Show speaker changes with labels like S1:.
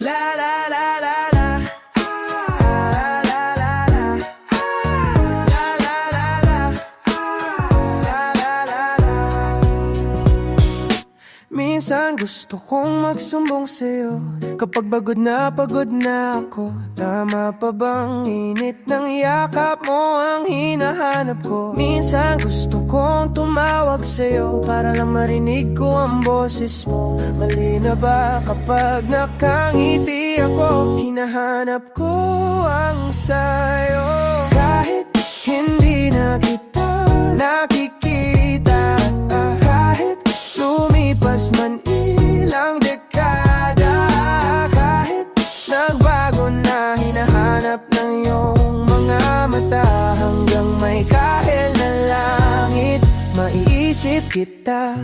S1: La la la la la. La la la la. La la la la. La la la la. Minsan gusto kong magsumbong sa'yo kapag pagod na ako. Tama pa bang init ng yakap mo ang hinahanap ko? Minsan gusto kong tumawag sa'yo para lang marinig ko ang boses mo. Mali na ba kapag nakangiti ako? Hinahanap ko ang sayo. Kahit hindi na kita nakikita, kahit lumipas man ilang dekada, kahit nagbago na hinahanap ng iyong mga mata, hanggang may kahel na langit, maiisip kita.